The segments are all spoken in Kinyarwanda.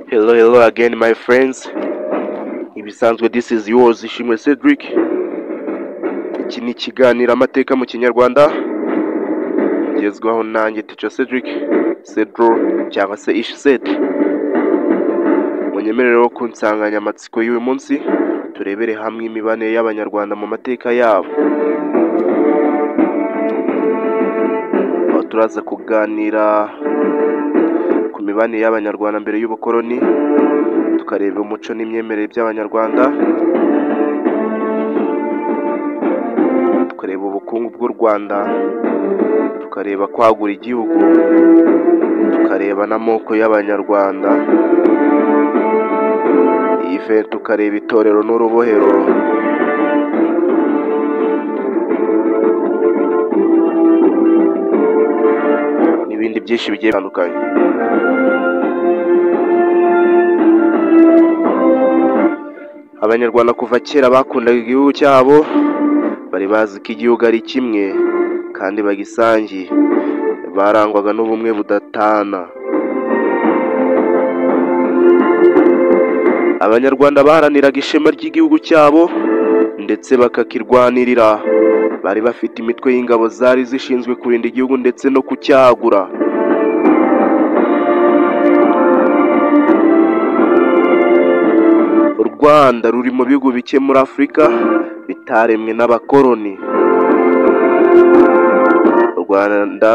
Hello again my friends. Ibisanzwe this is yours Ishimwe Cedric. Iki ni ikiganiro amateka mu Kinyarwanda. Ngezwaho nanjye Teacher Cedric, Cedro cyangwa se Ish Ced. Munyemerero ku nsanganyamatsiko y'uyu munsi turebere hamwe imibanire y'Abanyarwanda mu mateka yabo. Aho turaza kuganira ku mibanire y'Abanyarwanda mbere y'ubukoloni, tukareba umuco n'imyemerere by'Abanyarwanda, tukareba ubukungu bw'u Rwanda, tukareba kwagura igihugu, tukareba n'amoko y'Abanyarwanda, tukareba itorero n'urubohero, n'ibindi byinshi bigiye bitandukanye. Abanyarwanda kuva kera bakundaga igihugu cyabo, bari bazi ko igihugu ari kimwe kandi bagisangiye, barangwaga n'ubumwe budatana. Abanyarwanda baharaniraga ishema ry'igihugu cyabo ndetse bakakirwanirira. Bari bafite imitwe y'ingabo zari zishinzwe kurinda igihugu ndetse no kucyagura. U Rwanda ruri mu bihugu bike muri Afurika bitaremwe n'abakoloni. U Rwanda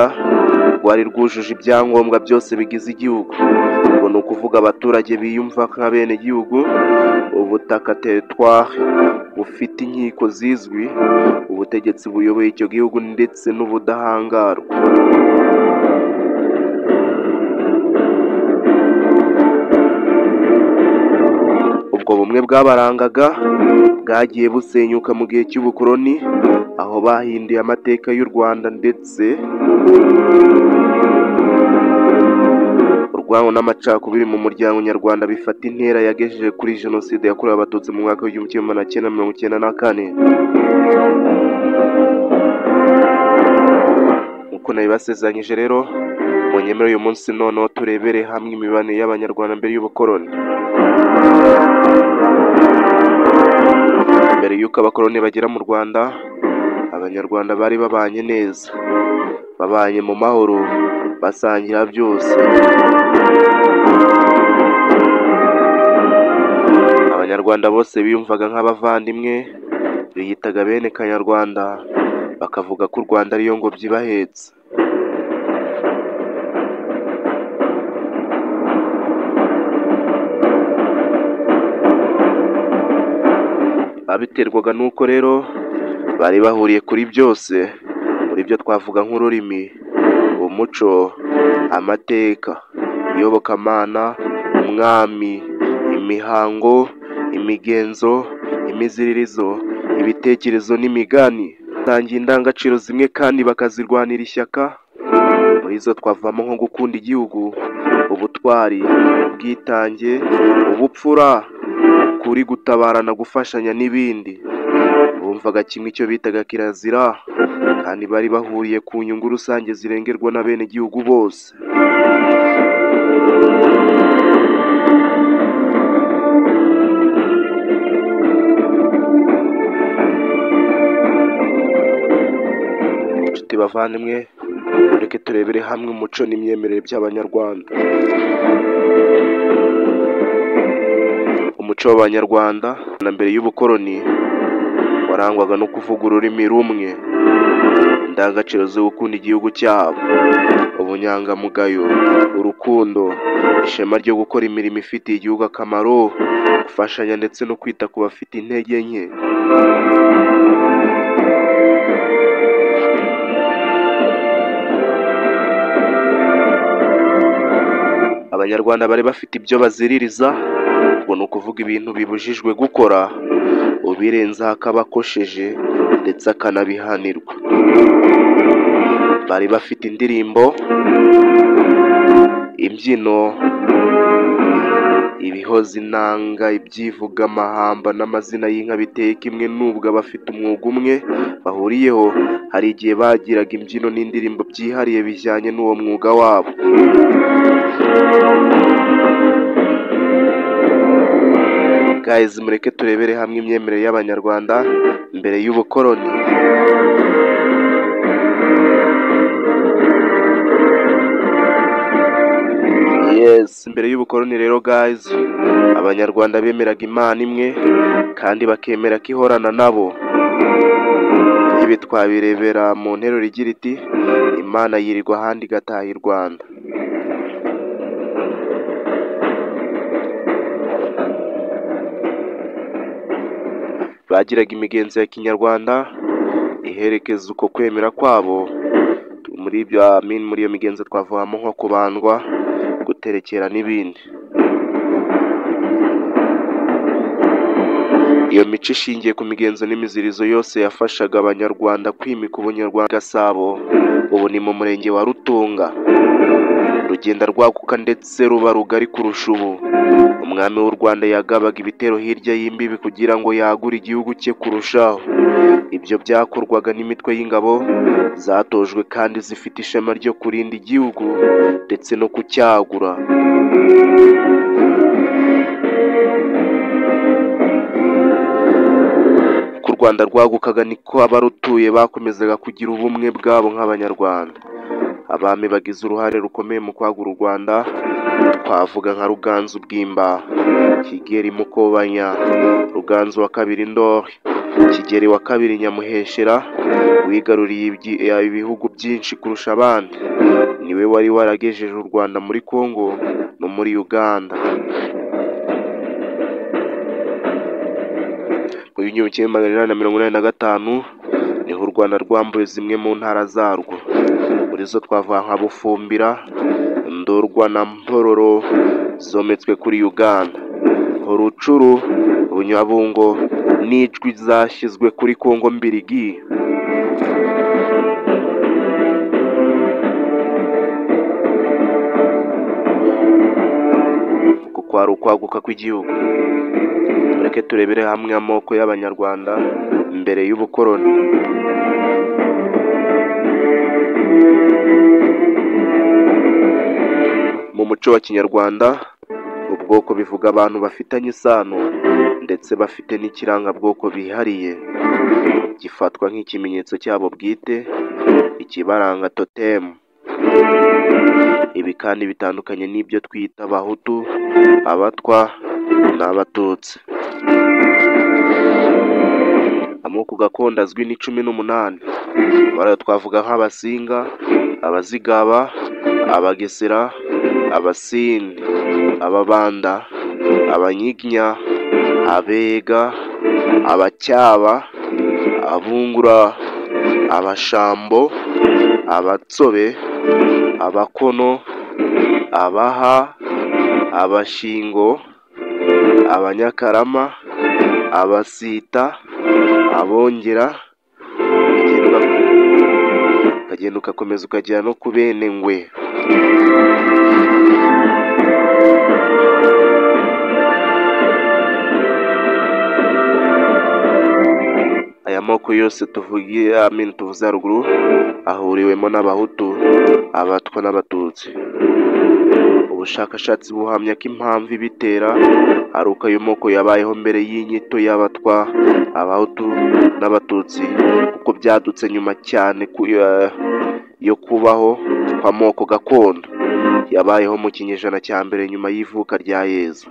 rwari rwujuje ibyangombwa byose bigize igihugu. Ubwo ni ukuvuga abaturage biyumva nka bene igihugu, ubutaka territoire bufite inkiko zizwi, ubutegetsi buyoboye icyo gihugu ndetse n'ubudahangarwa. Ubwo bumwe bwabarangaga bwagiye busenyuka mu gihe cy'ubukoloni, aho bahinduye amateka y'u Rwanda ndetse urwango n'amacakubiri mu muryango nyarwanda bifata intera yagejeje kuri jenoside yakorewe abatutsi mu mwaka w'1994. Nk'uko nabibasezeranyije rero, munyemerere uyu munsi noneho turebere hamwe imibanire y'Abanyarwanda mbere y'ubukoloni. Mbere y'uko abakoloni bagera mu Rwanda, Abanyarwanda bari babanye neza, babanye mu mahoro, basangira byose. Abanyarwanda bose biyumvaga nk'abavandimwe, biyitaga bene Kanyarwanda, bakavuga ko u Rwanda ariyo ngobyi ibahetse. Babiterwaga nuko rero bari bahuriye kuri byose, muri byo twavuga nk'ururimi, umuco, amateka, iyobokamana, umwami, imihango, imigenzo, imiziririzo, ibitekerezo n'imigani. Basangiye indangagaciro zimwe kandi bakazirwanira ishyaka. Muri zo twavamo nko gukunda igihugu, ubutwari, ubwitange, ubupfura, ukuri, gutabarana, gufashanya n'ibindi. Bumvaga kimwe icyo bitaga kirazira, kandi bari bahuriye ku nyungu rusange zirengerwa na bene igihugu bose. Inshuti bavandimwe, reke turebere hamwe umuco n'imyemerere by'Abanyarwanda. Umuco w'Abanyarwanda na mbere y'ubukoloni warangwaga no kuvuga ururimi rumwe, indangagaciro zo gukunda igihugu cyabo, ubunyangamugayo, urukundo, ishema ryo gukora imirimo ifitiye igihugu akamaro, gufashanya ndetse no kwita ku bafite intege nke. Abanyarwanda bari bafite ibyo baziririza, ubwo ni ukuvuga ibintu bibujijwe gukora, ubirenzaho akaba akosheje ndetse akanabihanirwa. Bari bafite indirimbo, imbyino, ibihoza inanga, ibyivuga, amahamba n'amazina y'inka biteye kimwe, nubwo abafite umwuga umwe bahuriyeho, hari igihe bagiraga imbyino n'indirimbo byihariye bijyanye n'uwo mwuga wabo. guys, mureke turebere hamwe imyemerere y'abanyarwanda mbere y'ubukoroni. Yes, mbere y'ubukoroni rero guys, abanyarwanda bemeraga Imana imwe kandi bakemera ko ihorana nabo. Ibi twabirebera mu nteruro igira iti Imana yirirwa ahandi igataha i Rwanda. Bagiraga imigenzo ya kinyarwanda iherekeza uko kwemera kwabo. Muri iyo migenzo twavugamo nko kubandwa, guterekera n'ibindi. Iyo mico ishingiye ku migenzo n'imizirizo yose yafashaga abanyarwanda kwimika ubunyarwanda. Gasabo ubu ni mu murenge wa Rutunga, rugenda rwaguka ndetse ruba rugari kurusha ubu. Umwami w'u Rwanda yagabaga ibitero hirya y'imbibi kugira ngo yagure igihugu cye kurushaho. Ibyo byakorwaga n'imitwe y'ingabo zatojwe kandi zifite ishema ryo kurinda igihugu ndetse no kucyagura. Uko u Rwanda rwagukaga niko abarutuye bakomezaga kugira ubumwe bwabo nk'abanyarwanda. Abami bagize uruhare rukomeye mu kwagura u Rwanda twavuga nka Ruganzu Bwimba, Kigeli Mukobanya, Ruganzu wa kabiri Ndoli, Kigeli wa kabiri Nyamuheshera wigaruriye ibihugu byinshi kurusha abandi. Niwe wari waragejeje u Rwanda muri Kongo no muri Uganda. Mu 1985 niho u Rwanda rwambuye zimwe mu ntara zarwo. Muri zo twavuga nka Bufumbira, Ndorwa na Mpororo zometswe kuri Uganda. Rucuru, Bunyabungo n'Ijwi zashyizwe kuri Kongo Mbirigi. Uko kwari ukwaguka kw'igihugu. Mureke turebere hamwe amoko y'abanyarwanda mbere y'ubukoroni. Mu muco wa kinyarwanda, ubwoko bivuga abantu bafitanye isano ndetse bafite n'ikirangabwoko bihariye, gifatwa nk'ikimenyetso cyabo bwite, ikibaranga totemu. Ibi kandi bitandukanye n'ibyo twita Abahutu, Abatwa n'Abatutsi. Amoko gakondo azwi ni 18. Barayo twavuga nk'Abasinga, Abazigaba, Abagesera, Abasindi, Ababanda, Abanyiginya, Abega, Abacyaba, Abungura, Abashambo, Abatsobe, Abakono, Abaha, Abashingo, Abanyakarama, Abasita, Abongera, ukagenda ugakomeza ukagera no ku bene Ngwe. Aya moko yose tuvuze haruguru ahuriwemo n'Abahutu, Abatwa n'Abatutsi. Ubushakashatsi buhamya ko impamvu ibitera ari uko ayo moko yabayeho mbere y'inyito y'Abatwa, Abahutu n'Abatutsi, kuko byadutse nyuma cyane yo kubaho kw'amoko gakondo yabayeho mu kinyejana cya mbere nyuma y'ivuka rya Yezu.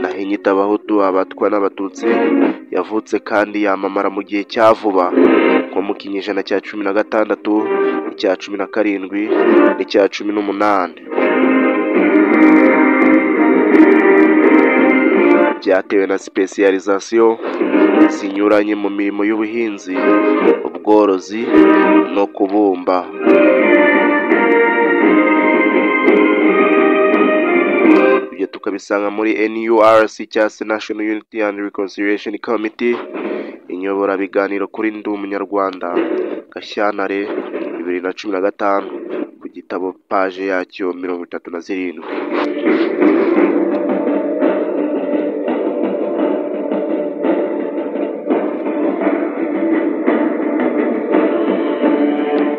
Naho inyito Abahutu, Abatwa n'Abatutsi yavutse kandi yamamara mu gihe cya vuba nko mu kinyejana cya 16, icya 17 n'icya 18. Byatewe na specialisation zinyuranye mu mirimo y'ubuhinzi, ubworozi no kubumba. Ibyo tukabisanga muri NURC cyangwa se National Unity and Reconciliation Committee, inyobora biganiro kuri Ndi Umunyarwanda, Gashyantare 2015, ku gitabo page yacyo 37.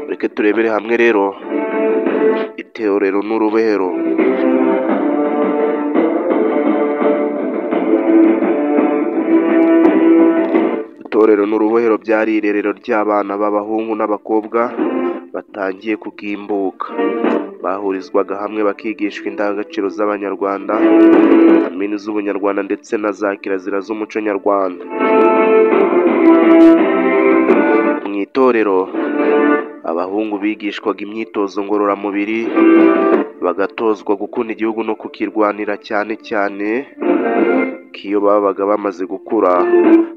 Reke turebere hamwe rero iteorero n'urubero. Itorero n'urubohero byari irerero ry'abana b'abahungu n'abakobwa batangiye kugimbuka. Bahurizwaga hamwe bakigishwa indangagaciro z'abanyarwanda, amini z'ubunyarwanda ndetse na za kirazira z'umuco nyarwanda. Mu itorero abahungu bigishwaga imyitozo ngororamubiri, bagatozwa gukunda igihugu no kukirwanira, cyane cyane ko iyo babaga bamaze gukura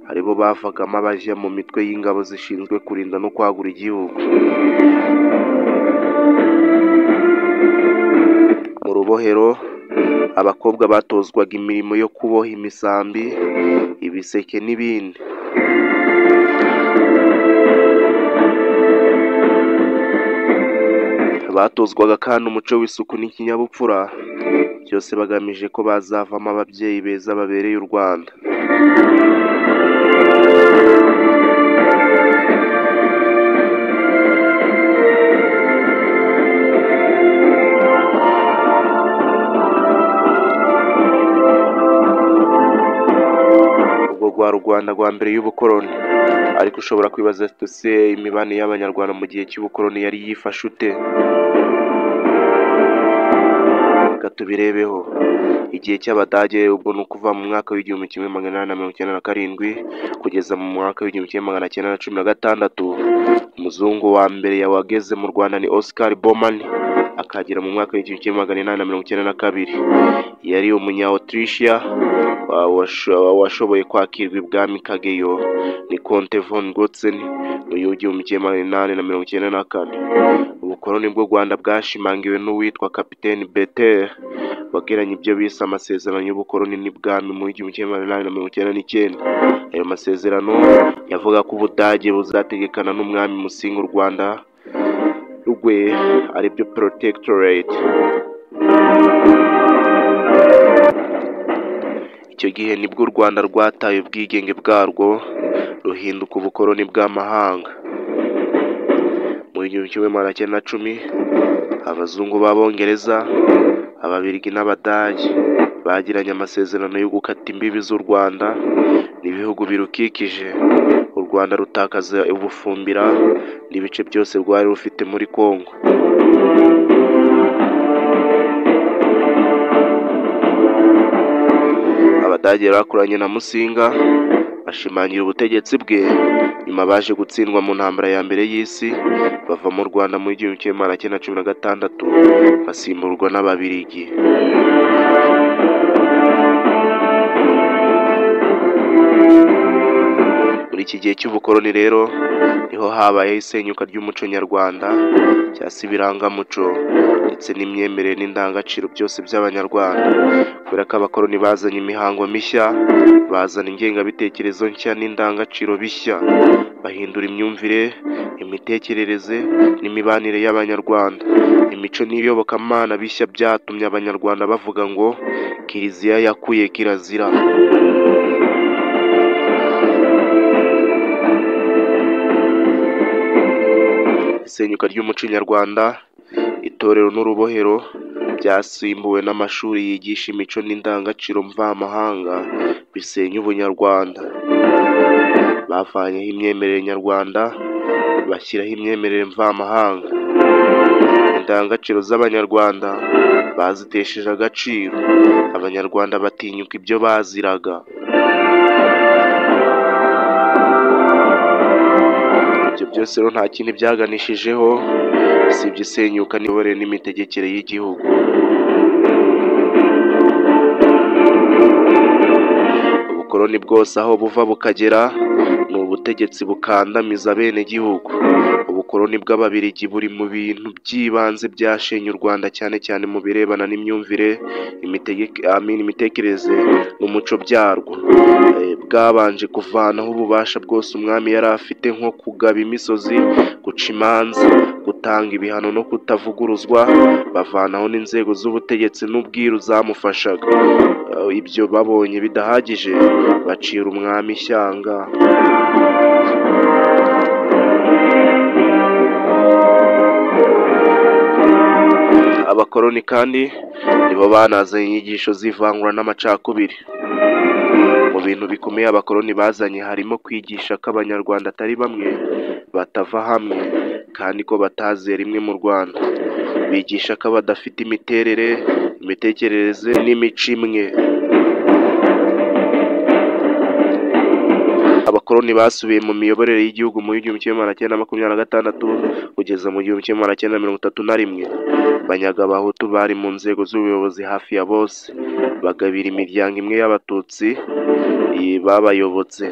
aribo bavagamo abajya mu mitwe y'ingabo zishinzwe kurinda no kwagura igihugu. Mu rubohero abakobwa batozwaga imirimo yo kuboha imisambi, ibiseke n'ibindi. Batozwaga kandi umuco w'isuku n'ikinyabupfura, byose bagamije ko bazavamo ababyeyi beza babereye u Rwanda. Ubwo rwari u Rwanda rwa mbere y'ubukoroni. Ariko ushobora kwibaza se imibanire y'abanyarwanda mu gihe cy'ubukoroni yari yifashe ute? Reka tubirebeho. Igihe cy'Abadage, ubwo ni ukuva mu mwaka w'igihumbi kimwe magana inani na mirongo icyenda na karindwi kugeza mu mwaka w'igihumbi kimwe magana cyenda na cumi na gatandatu, umuzungu wa mbere wageze mu Rwanda ni Oscar Baumann, akagera mu mwaka w'igihumbi kimwe magana inani na mirongo icyenda na kabiri. Yari umunya Autrichia washoboye kwakirwa ibwami Kageyo ni Conte von Gotzen mu w'igihumbi kimwe magana inani na mirongo icyenda na kane. Ubukoroni bw'u Rwanda bwashimangiwe n'uwitwa Kapiteni Beter, wagiranye ibyo bise amasezerano y'ubukoroni n'ibwami mu w'igihumbi kimwe magana inani na mirongo icyenda n'icyenda. Ayo masezerano yavuga ko Ubudage buzategekana n'umwami Musinga u Rwanda rwe, aribyo Protectorate. Icyo gihe nibwo u Rwanda rwataye ubwigenge bwarwo ruhinduka ubukoroni bw'amahanga. Mu w'igihumbi kimwe magana cyenda na cumi, abazungu b'Abongereza, Ababiligi n'Abadage bagiranye amasezerano yo gukata imbibi z'u Rwanda n'ibihugu birukikije. U Rwanda rutakaza ubufumbira n'ibice byose rwari rufite muri Kongo. Abadage bakoranye na Musinga bashimangira ubutegetsi bwe, nyuma baje gutsindwa mu ntambara ya mbere y'isi, bava mu Rwanda mu w'igihumbi kimwe magana cyenda na cumi na gatandatu, basimburwa n'Ababiligi. Muri iki gihe cy'ubukoroni rero niho habayeho isenyuka ry'umuco nyarwanda, cyangwa se ibirangamuco ndetse n'imyemerere n'indangagaciro byose by'Abanyarwanda, kubera ko abakoroni bazanye imihango mishya, bazana ingengabitekerezo nshya n'indangagaciro bishya, bahindura imyumvire, imitekerereze n'imibanire y'Abanyarwanda. Imico n'iyobokamana bishya byatumye Abanyarwanda bavuga ngo Kiliziya yakuye kirazira. Isenyuka ry'umuco nyarwanda, itorero n'urubohero byasimbuwe n'amashuri yigisha imico n'indangagaciro mvamahanga bisenya ubunyarwanda. Bavanyeho imyemerere nyarwanda bashyiraho imyemerere mvamahanga. Indangagaciro z'Abanyarwanda bazitesheje agaciro, Abanyarwanda batinyuka ibyo baziraga. Ibyo byose rero nta kindi byaganishijeho usibye isenyuka n'imiyoborere n'imitegekere y'igihugu. Ubukoroni bwose aho buva bukagera ni ubutegetsi bukandamiza bene gihugu. Ubukoroni bw'Ababiligi buri mu bintu by'ibanze byashenye u Rwanda, cyane cyane mu birebana n'imyumvire, imitekerereze n'umuco byarwo. Bwabanje kuvanaho ububasha bwose umwami yari afite, nko kugaba imisozi, guca imanza, gutanga ibihano no kutavuguruzwa. Bavanaho n'inzego z'ubutegetsi n'ubwiru zamufashaga. Ibyo babonye bidahagije, bacira umwami ishyanga. Abakoroni kandi nibo banazanye inyigisho z'ivangura n'amacakubiri. Mu bintu bikomeye abakoloni bazanye harimo kwigisha ko abanyarwanda atari bamwe, batava hamwe kandi ko bataziye rimwe mu Rwanda. Bigisha ko badafite imiterere, imitekerereze n'imico imwe. Abakoloni basubiye mu miyoborere y'igihugu mu 1926 kugeza mu 1931. Banyaga abahutu bari mu nzego z'ubuyobozi hafi ya bose, bagabira imiryango imwe y'abatutsi babayobotse.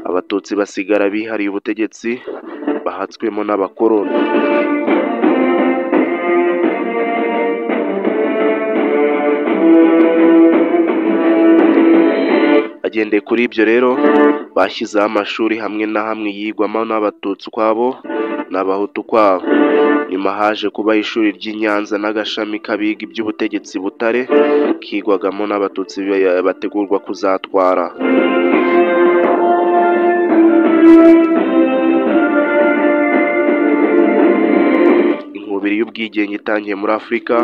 Abatutsi basigara bihariye ubutegetsi bahatswemo n'abakoloni. Agendeye kuri ibyo rero, bashyizeho amashuri hamwe na hamwe yigwamo n'abatutsi ukwabo n'abahutu ukwabo. Nyuma haje kubaho ishuri ry'i Nyanza n'agashami k'abiga iby'ubutegetsi Butare, kigwagamo n'abatutsi bategurwa kuzatwara. Inkubiri y'ubwigenge itangiye muri Afurika,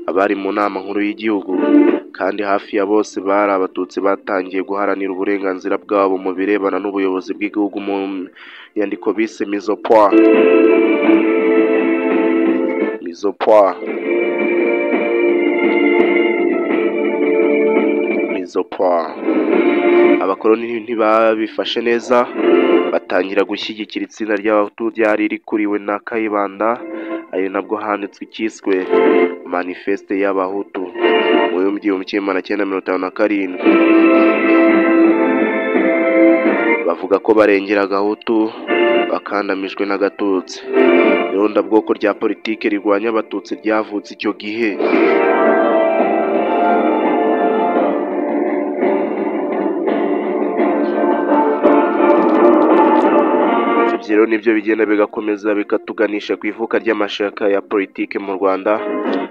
abari mu nama nkuru y'igihugu kandi hafi ya bose bari abatutsi batangiye guharanira uburenganzira bwabo mu birebana n'ubuyobozi bw'igihugu mu nyandiko bise misopoir. Abakoloni ntibabifashe neza, batangira gushyigikira itsinda ry'abahutu ryari rikuriwe na Kayibanda, ari nabwo handitswe icyiswe manifeste y'abahutu mu 1957. Bavuga ko barengera agahutu bakandamijwe n'agatutsi. Irondabwoko rya politike rirwanya abatutsi ryavutse icyo gihe. Ibyo rero nibyo bigenda bigakomeza bikatuganisha ku ivuka ry'amashaka ya politike mu Rwanda,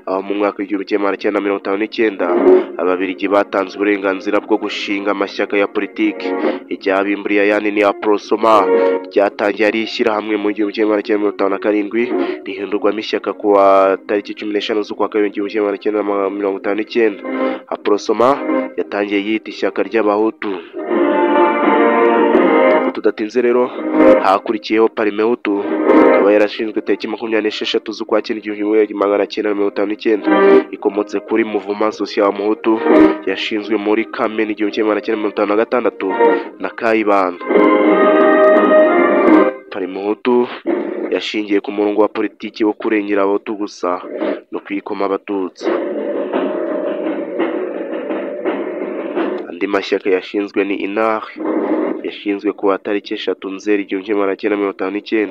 aho mu mwaka w'1959 Ababiligi batanze uburenganzira bwo gushinga amashyaka ya politike. Iryabimburiye ayandi ni Aprosoma, ryatangiye ari ishyirahamwe mu 1957 rihindurwamo ishyaka ku wa tariki 15 z'ukwa kabiri 1959. Aprosoma yatangiye yita ishyaka ry'abahutu. Tudatinze rero hakurikiyeho Parimehutu, ikaba yarashinzwe tariki 26 z'ukwa 1959, ikomotse kuri Mouvement Social Muhutu yashinzwe muri Kamena 1956 na Kayibanda. Parimehutu yashingiye ku murongo wa politiki wo kurengera abahutu gusa no kwikoma abatutsi. Andi mashyaka yashinzwe ni INAR, yashinzwe ku wa tariki 3 Nzeri 1959.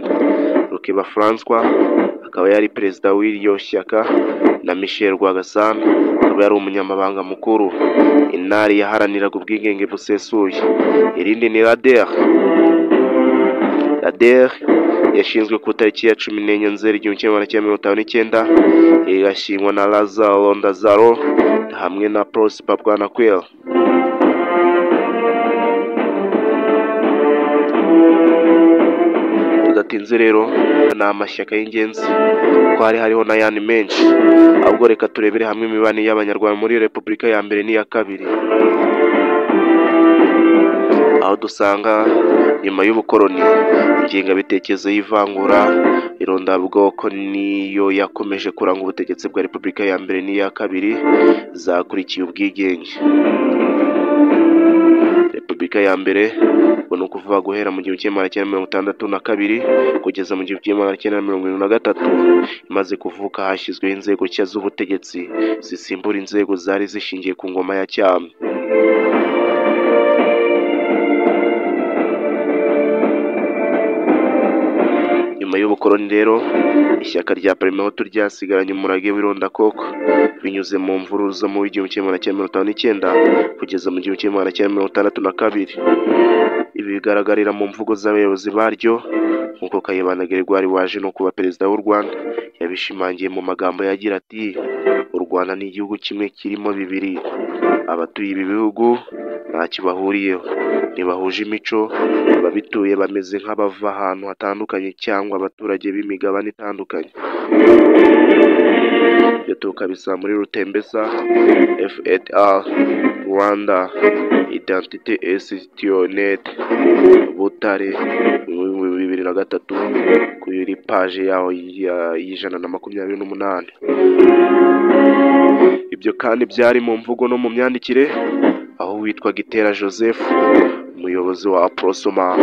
Rukeba François akaba yari perezida w'iryo shyaka na Michel Rwagasana akaba yari umunyamabanga mukuru. INAR yaharaniraga ubwigenge busesuye. Irindi ni RADER. RADER yashinzwe ku tariki ya 14 Nzeri 1959, igashingwa na Lazaro Ndazaro hamwe na Prosper Bwanakweli. Tudatinze rero ni amashyaka y'ingenzi ko hariho n'ayandi menshi, ahubwo reka turebere hamwe imibano y'abanyarwanda muri Repubulika ya mbere n'iya kabiri. Aho dusanga nyuma y'ubukoloni ingengabitekerezo y'ivangura, irondabwoko niyo yakomeje kuranga ubutegetsi bwa Repubulika ya mbere n'iya kabiri zakurikiye ubwigenge. Repubulika ya mbere ni ukuvuga guhera mu 1962 kugeza mu 1973. Imaze kuvuka hashyizweho inzego nshya z'ubutegetsi zisimbura inzego zari zishingiye ku ngoma ya cyami. Nyuma y'ubukoloni rero, ishyaka rya Parimehutu ryasigaranye umurage w'irondakoko binyuze mu mvururu zo mu 1959 kugeza mu 1962. Ibi bigaragarira mu mvugo z'abayobozi baryo, nk'uko Kayibanda Gregoire waje no kuba perezida w'u Rwanda yabishimangiye mu magambo yagira ati: u Rwanda ni igihugu kimwe kirimo bibiri, abatuye ibi bihugu ntacyo bahuriyeho, ntibahuje imico, ababituye bameze nk'abava ahantu hatandukanye cyangwa abaturage b'imigabane itandukanye. Ibyo tukabisaba muri Rutembesa FEDR Rwanda Identité et Citoyenneté Butare mu 2003 kuri page yaho y'128. Ibyo kandi byari mu mvugo no mu myandikire, aho witwa Gitera Joseph, umuyobozi wa Aprosoma,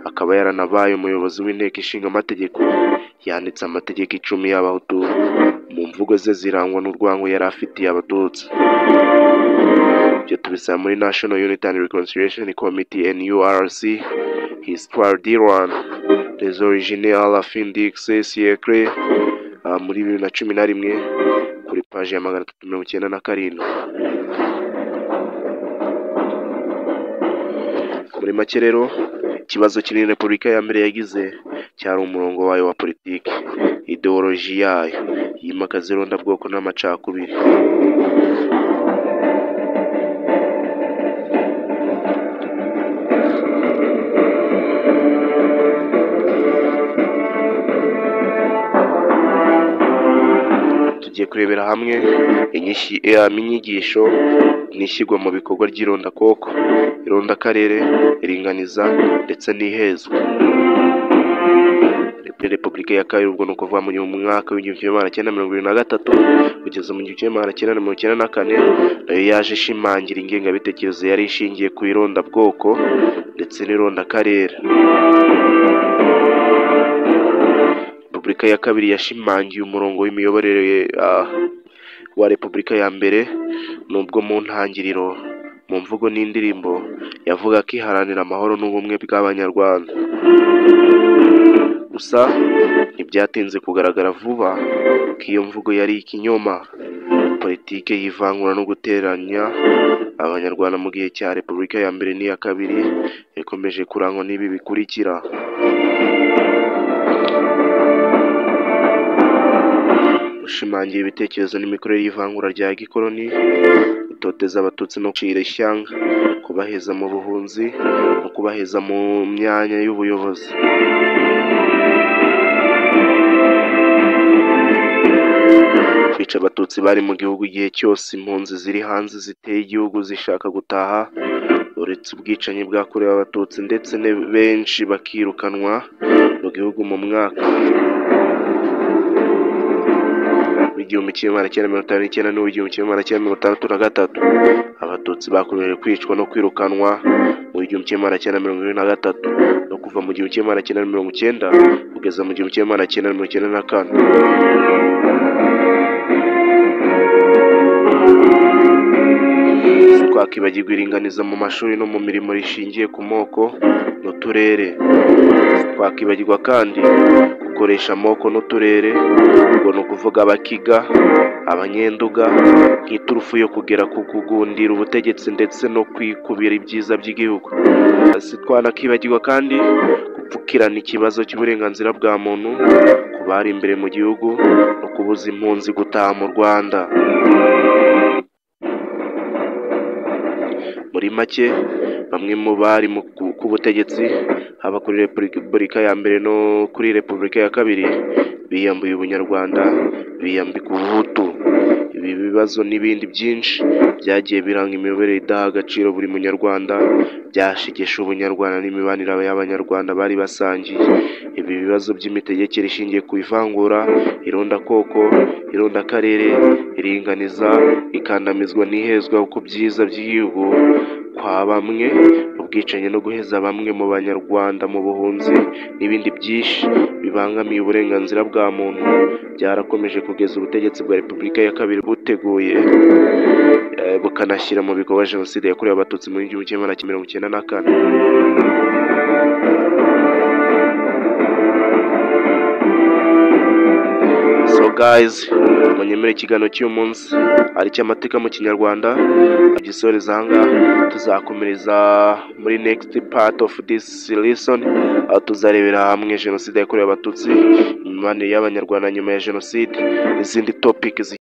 akaba yaranabaye umuyobozi w'inteko ishinga amategeko, yanditse amategeko 10 y'abahutu. Mu mvugo ze zirangwa n'urwango yari afitiye abatutsi. Ibyo tubisaba muri National Unity and Reconciliation Committee NURC, Histoire d'Iran, les origines à la fin du siècle, muri 2011 kuri page ya 397. Muri make rero, ikibazo kinini Repubulika ya mbere yagize cyari umurongo wayo wa politiki, ideoloji yayo yimakaza irondabwoko n'amacakubiri. Tugiye kurebera hamwe inyigisho n'ishyirwa mu bikorwa ry'irondakoko, irondakarere, iringaniza ndetse n'ihezwa. Repubulika ya kabiri, ubwo ni ukuvuga mu mwaka w'1923 kugeza mu 1994, nayo yaje ishimangira ingengabitekerezo yari ishingiye ku irondabwoko ndetse n'irondakarere. Repubulika ya kabiri yashimangiye umurongo w'imiyoborere wa Repubulika ya mbere, nubwo mu ntangiriro mu mvugo n'indirimbo yavuga ko iharanira amahoro n'ubumwe bw'Abanyarwanda. Gusa ntibyatinze kugaragara vuba ko iyo mvugo yari ikinyoma. Politike y'ivangura no guteranya Abanyarwanda mu gihe cya Repubulika ya mbere n'iya kabiri ikomeje kurangwa n'ibi bikurikira: gushimangira ibitekerezo n'imikorere y'ivangura rya gikoloni, gutoteza abatutsi no gucira ishyanga, kubaheza mu buhunzi no kubaheza mu myanya y'ubuyobozi. Kwica abatutsi bari mu gihugu igihe cyose impunzi ziri hanze ziteye igihugu zishaka gutaha, uretse ubwicanyi bwakorewe abatutsi ndetse benshi bakirukanwa mu gihugu mu mwaka w'1959 n'1963. Abatutsi bakomeje kwicwa no kwirukanwa mu 1923 no kuva mu 1990 kugeza mu 1994. Twakibagirwa iringaniza mu mashuri no mu mirimo rishingiye ku moko n'uturere. Twakibagirwa kandi gukoresha amoko n'uturere, ubwo ni ukuvuga Abakiga, Abanyenduga, nk'iturufu yo kugera ku kugundira ubutegetsi ndetse no kwikubira ibyiza by'igihugu. Twanakibagirwa kandi gupfukirana ikibazo cy'uburenganzira bwa muntu ku bari imbere mu gihugu no kubuza impunzi gutaha mu Rwanda. Muri make, bamwe mu bari ku butegetsi haba kuri Repubulika ya mbere no kuri Repubulika ya kabiri biyambuye ubunyarwanda, biyambika ubuhutu. Ibi bibazo n'ibindi byinshi byagiye biranga imiyoborere idaha agaciro buri munyarwanda, byashegesha ubunyarwanda n'imibanire y'Abanyarwanda bari basangiye. Ibi bibazo by'imitegekere ishingiye ku ivangura, irondakoko, irondakarere, iringaniza, ikandamizwa n'ihezwa ku byiza by'igihugu kwa bamwe, ubwicanyi no guheza bamwe mu Banyarwanda mu buhunzi n'ibindi byinshi bibangamiye uburenganzira bwa muntu byarakomeje kugeza ubutegetsi bwa Repubulika ya kabiri buteguye bukanashyira mu bikorwa Jenoside yakorewe Abatutsi muri 1994. So guys, munyemere ikiganiro cy'uyu munsi ari cy'amateka mu Kinyarwanda, agisoreza ahangaha. Tuzakomereza muri next part of this lesson, aho tuzarebera hamwe Jenoside yakorewe Abatutsi, imibanire y'Abanyarwanda nyuma ya Jenoside n'izindi topics